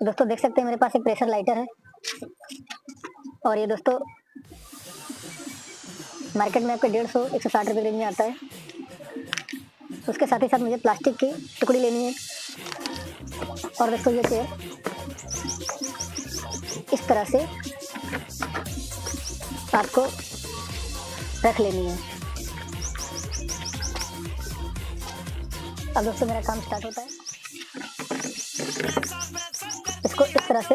दोस्तों देख सकते हैं मेरे पास एक प्रेशर लाइटर है और ये दोस्तों मार्केट में आपको 150-160 रुपए रेंज में आता है। उसके साथ ही साथ मुझे प्लास्टिक की टुकड़ी लेनी है और दोस्तों ये चेयर इस तरह से आपको रख लेनी है। अब दोस्तों मेरा काम स्टार्ट होता है। इसको इस तरह से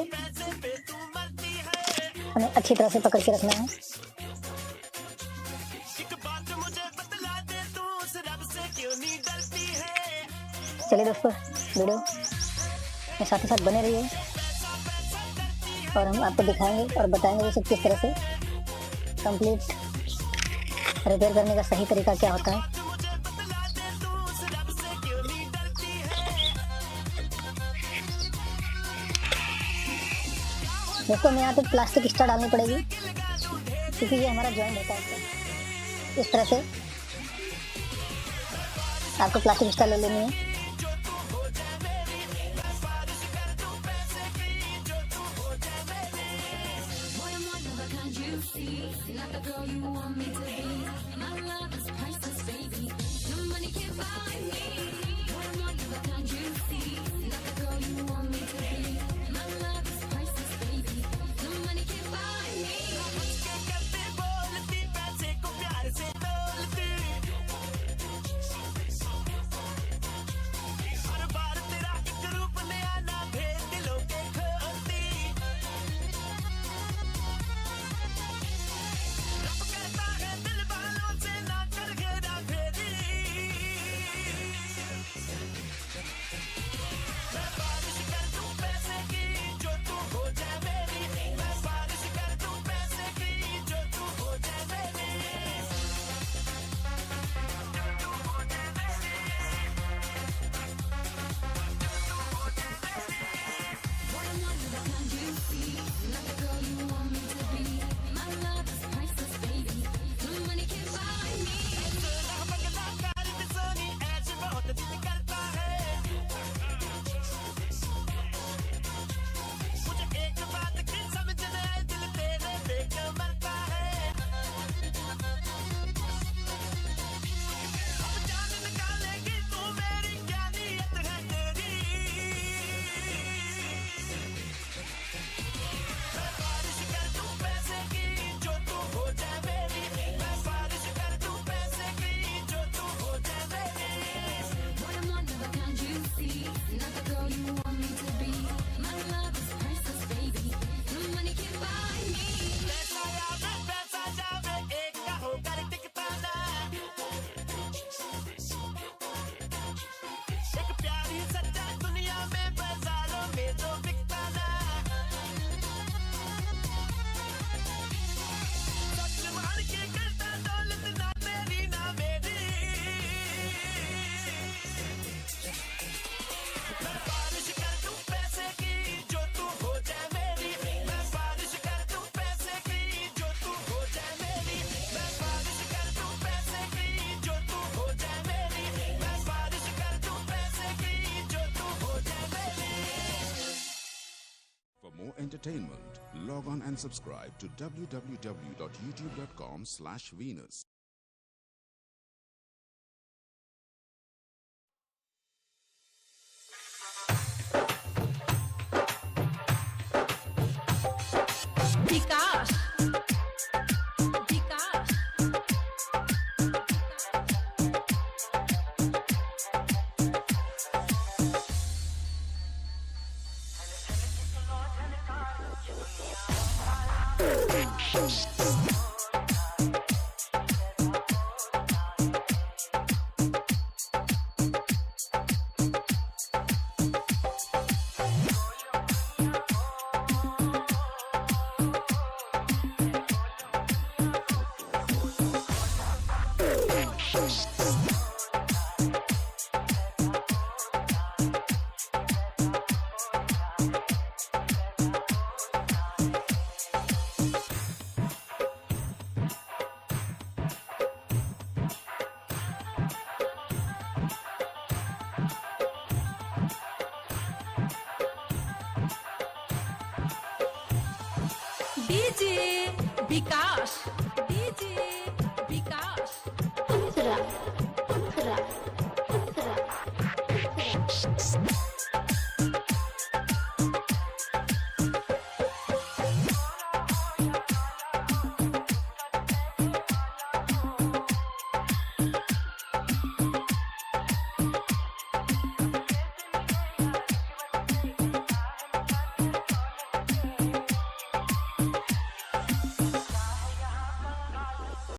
हमें अच्छी तरह से पकड़ के रखना है। चलिए दोस्तों वीडियो में साथ ही साथ बने रहिए और हम आपको दिखाएंगे और बताएंगे इसे किस तरह से कंप्लीट रिपेयर करने का सही तरीका क्या होता है। दोस्तों हमें यहाँ पे प्लास्टिक स्टार डालनी पड़ेगी क्योंकि ये हमारा जॉइंट होता है। इस तरह से आपको प्लास्टिक स्टार ले लेनी है। For more entertainment, log on and subscribe to www.youtube.com/Venus. Vikas DJ Vikas